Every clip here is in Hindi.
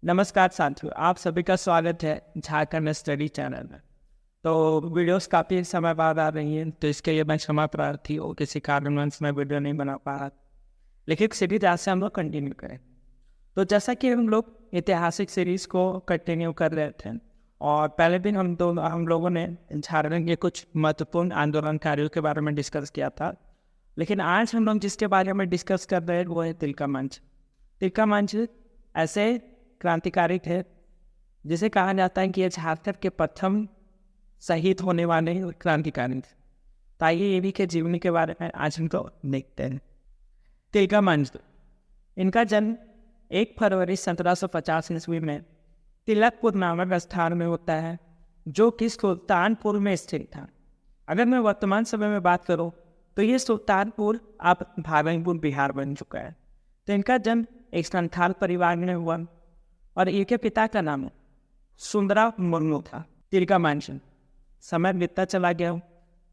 नमस्कार साथियों, आप सभी का स्वागत है झारखंड स्टडी चैनल में। तो वीडियोस काफ़ी समय बाद आ रही हैं, तो इसके लिए मैं क्षमा प्रार्थी हूँ। किसी कारणवश मैं वीडियो नहीं बना पा रहा, लेकिन सीरीज आज से हम लोग कंटिन्यू करें। तो जैसा कि हम लोग ऐतिहासिक सीरीज को कंटिन्यू कर रहे थे, और पहले दिन हम लोगों ने झारखंड के कुछ महत्वपूर्ण आंदोलनकारियों के बारे में डिस्कस किया था। लेकिन आज हम लोग जिसके बारे में डिस्कस कर रहे हैं वो है तिलका मंच। तिलका मंच ऐसे क्रांतिकारी थे जिसे कहा जाता है कि ये झारखंड के प्रथम शहीद होने वाले क्रांतिकारी थे। तो आइए इन्हीं के जीवनी के बारे में आज हम तो देखते हैं। तिलका मंच, इनका जन्म 1 फरवरी 1750 ईस्वी में तिलकपुर नामक स्थान में होता है, जो कि सुल्तानपुर में स्थित था। अगर मैं वर्तमान समय में बात करूं तो ये सुल्तानपुर अब भागलपुर बिहार बन चुका है। तो इनका जन्म एक संथाल परिवार में हुआ और इनके पिता का नाम सुंदरा मुर्मू था। तिलका मांझी, समय बीतता चला गया,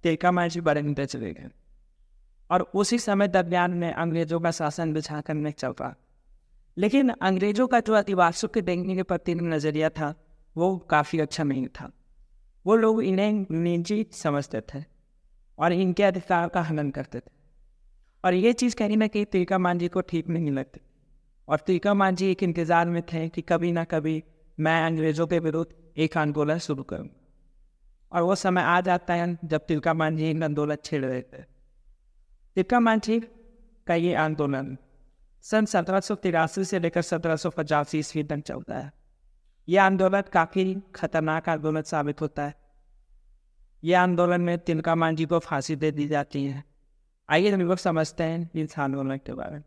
तिलका मांझी बड़े होते चले गए और उसी समय दरमियान में अंग्रेजों का शासन भी झारखंड में चल रहा। लेकिन अंग्रेजों का जो आदिवासियों के देखने के प्रति नज़रिया था वो काफ़ी अच्छा नहीं था। वो लोग इन्हें निजी समझते थे और इनके अधिकार का हनन करते थे, और ये चीज़ कहीं ना कहीं तिलका मांझी को ठीक नहीं लगती। और तिलका मांझी एक इंतज़ार में थे कि कभी ना कभी मैं अंग्रेज़ों के विरुद्ध एक आंदोलन शुरू करूँ। और वो समय आ जाता है जब तिलका मांझी एक आंदोलन छेड़ रहे थे। तिलका मांझी का ये आंदोलन सन 1783 से लेकर 1785 ईस्वी तक चलता है। यह आंदोलन काफ़ी खतरनाक आंदोलन साबित होता है। यह आंदोलन में तिलका मांझी को फांसी दे दी जाती है। आइए हम लोग समझते हैं इस आंदोलन के बारे में।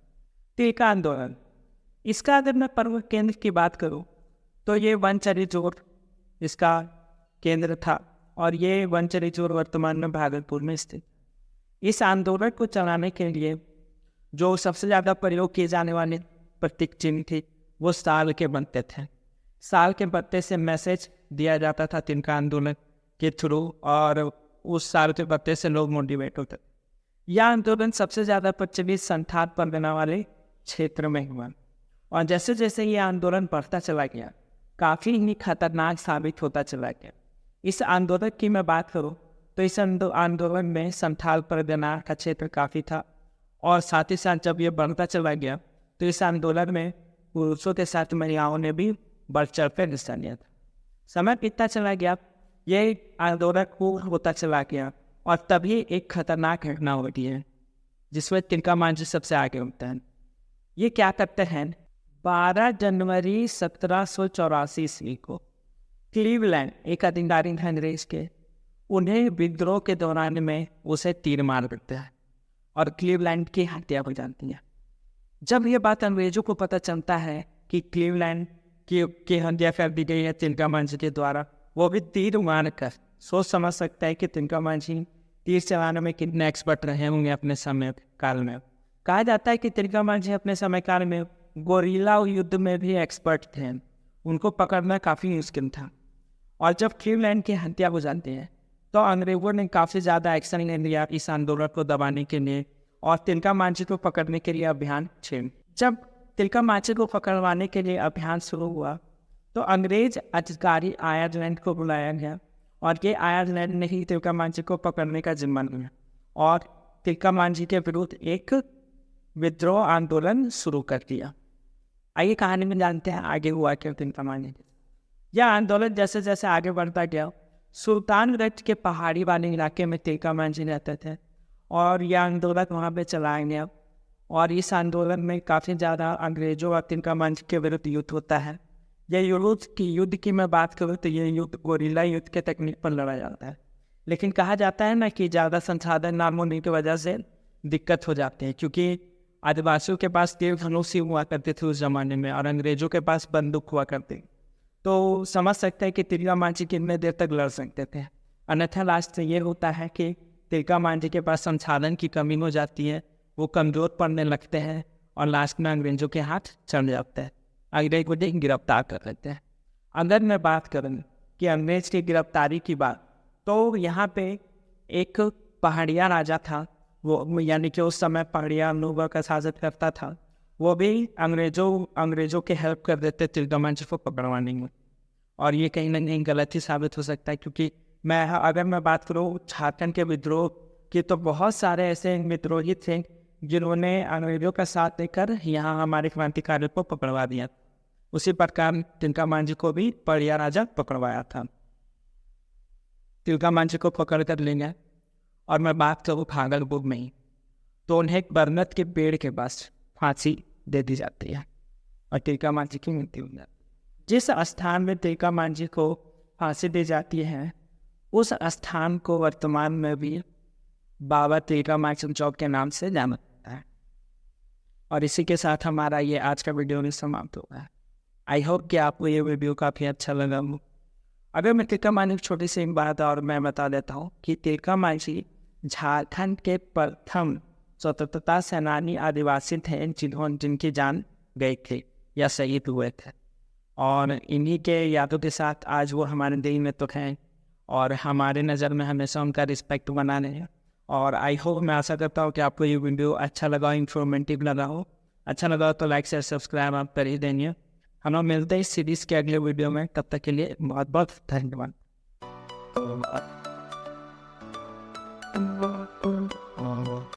तिलका आंदोलन, इसका अगर मैं प्रमुख केंद्र की बात करूं तो ये वनचरी जोड़ इसका केंद्र था, और ये वनचरी जोड़ वर्तमान में भागलपुर में स्थित। इस आंदोलन को चलाने के लिए जो सबसे ज़्यादा प्रयोग किए जाने वाले प्रतीक चिन्ह थे वो साल के पत्ते थे। साल के पत्ते से मैसेज दिया जाता था तिलका आंदोलन के थ्रू, और उस साल के पत्ते से लोग मोटिवेट होते थे। यह आंदोलन सबसे ज़्यादा प्रचलित संथाल परगना वाले क्षेत्र में हुआ, और जैसे जैसे ये आंदोलन बढ़ता चला गया काफ़ी ही खतरनाक साबित होता चला गया। इस आंदोलन की मैं बात करूं तो इस आंदोलन में संथाल परगना का क्षेत्र काफ़ी था, और साथ ही साथ जब ये बढ़ता चला गया तो इस आंदोलन में पुरुषों के साथ महिलाओं ने भी बढ़ चढ़ कर हिस्सा लिया था। समय बीतता चला गया, ये आंदोलन खूब होता चला गया, और तभी एक खतरनाक घटना होती है जिसमें तिलका मांझी सबसे आगे होता है। ये क्या करते हैं, 12 जनवरी 1784 ईस्वी को क्लीवलैंड, एक अधिकारी थे अंग्रेज के, उन्हें विद्रोह के दौरान में उसे तीर मार देते हैं और क्लीवलैंड की हत्या हो जाती है। जब ये बात अंग्रेजों को पता चलता है कि क्लीवलैंड की हत्या कर दी गई है तिलका मांझी के द्वारा, वो भी तीर मार कर, सोच समझ सकता है कि तिलका मांझी तीर चलाने में कितने एक्सपर्ट रहे होंगे अपने समय काल में। कहा जाता है कि तिलका मांझी अपने समय काल में गोरिल्ला युद्ध में भी एक्सपर्ट थे, उनको पकड़ना काफ़ी मुश्किल था। और जब क्लीवलैंड की हत्या हो जाती है तो अंग्रेजों ने काफ़ी ज़्यादा एक्शन ले लिया इस आंदोलन को दबाने के लिए, और तिलका मांझी को पकड़ने के लिए अभियान छेड़। जब तिलका मांझी को पकड़वाने के लिए अभियान शुरू हुआ तो अंग्रेज अधिकारी आयरलैंड को बुलाया गया, और ये आयरलैंड ने ही तिलका मांझी को पकड़ने का जिम्मा लिया और तिलका मांझी के विरुद्ध एक विद्रोह आंदोलन शुरू कर दिया। आइए कहानी में जानते हैं आगे हुआ क्या तिलका मांझी। यह आंदोलन जैसे जैसे आगे बढ़ता गया, सुल्तानगंज के पहाड़ी वाले इलाके में तिलका मांझी रहते थे, और यह आंदोलन वहाँ पे चलाया गया। और इस आंदोलन में काफ़ी ज़्यादा अंग्रेजों और तिलका मांझी के विरुद्ध युद्ध होता है। यह युद्ध की मैं बात करूँ तो यह युद्ध गोरिल्ला युद्ध के तकनीक पर लड़ा जाता है। लेकिन कहा जाता है ना कि ज़्यादा संसाधन ना होने की वजह से दिक्कत हो जाती है, क्योंकि आदिवासियों के पास तीर धनुष हुआ करते थे उस ज़माने में, और अंग्रेजों के पास बंदूक हुआ करते। तो समझ सकते हैं कि तिलका मांझी कितने देर तक लड़ सकते थे। अन्यथा लास्ट से ये होता है कि तिलका मांझी के पास संसाधन की कमी हो जाती है, वो कमज़ोर पड़ने लगते हैं, और लास्ट में अंग्रेजों के हाथ चढ़ जाते हैं, अंग्रेज को गिरफ्तार कर लेते हैं। अगर मैं बात करूँ कि अंग्रेज की गिरफ्तारी की बात, तो यहाँ पे एक पहाड़िया राजा था वो यानी कि उस समय पहाड़िया हम लोगों का शासन करता था, वो भी अंग्रेजों की हेल्प कर देते तिलका मांझी को पकड़वाने में। और ये कहीं ना कहीं गलत ही साबित हो सकता है, क्योंकि अगर मैं बात करूँ झारखंड के विद्रोह की, तो बहुत सारे ऐसे विद्रोही थे जिन्होंने अंग्रेजों का साथ देकर यहाँ हमारे क्रांतिकारियों को पकड़वा दिया। उसी प्रकार तिलका मांझी को भी पहाड़िया राजा पकड़वाया था। तिलका मांझी को पकड़ कर ले गए, और मैं बात करूँ भागलपुर में ही, तो उन्हें बरगद के पेड़ के पास फांसी दे दी जाती है और तिलका मांझी की मृत्यु हो जाती है। जिस स्थान में तिलका मांझी को फांसी दी जाती है, उस स्थान को वर्तमान में भी बाबा तिलका मांझी चौक के नाम से जाना जाता है। और इसी के साथ हमारा ये आज का वीडियो भी समाप्त होगा है। आई होप कि आपको ये वीडियो काफ़ी अच्छा लगा हो। अगर मैं तिलका मांझी की छोटी सी बात और मैं बता देता हूँ कि तिलका मांझी झारखंड के प्रथम स्वतंत्रता सेनानी आदिवासी थे जिनकी जान गई थी या शहीद हुए थे, और इन्हीं के यादों के साथ आज वो हमारे दिल में तो हैं और हमारे नज़र में हमेशा उनका रिस्पेक्ट बना रहे हैं। और आई होप, मैं आशा करता हूँ कि आपको ये वीडियो अच्छा लगा, इंफॉर्मेटिव लगा हो। अच्छा लगा हो तो लाइक शेयर सब्सक्राइब आप कर ही देंगे। हम लोग मिलते हैं इस सीरीज़ के अगले वीडियो में, तब तक के लिए बहुत बहुत धन्यवाद।